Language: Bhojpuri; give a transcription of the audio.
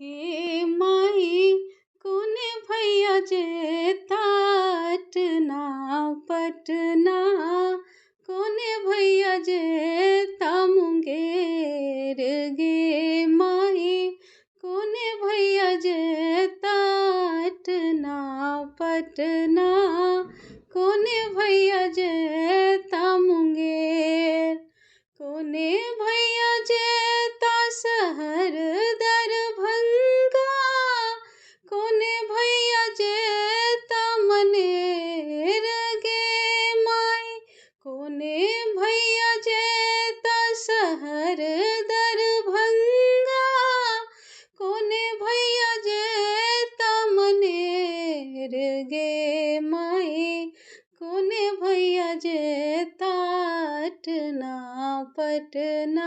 गे माई कोने भैया जे ताटना पटना कोने भैया जे मुंगेर गे माई कोने भैया जे ताटना पटना कोने भैया जे मुंगेर कोने भैया जे शहर दरभंगा कोने भैया जे मनेर गे माई कोने भैया जे शहर दरभंगा कोने भैया जे मनेर गे माई कोने भैया जे ताटना पटना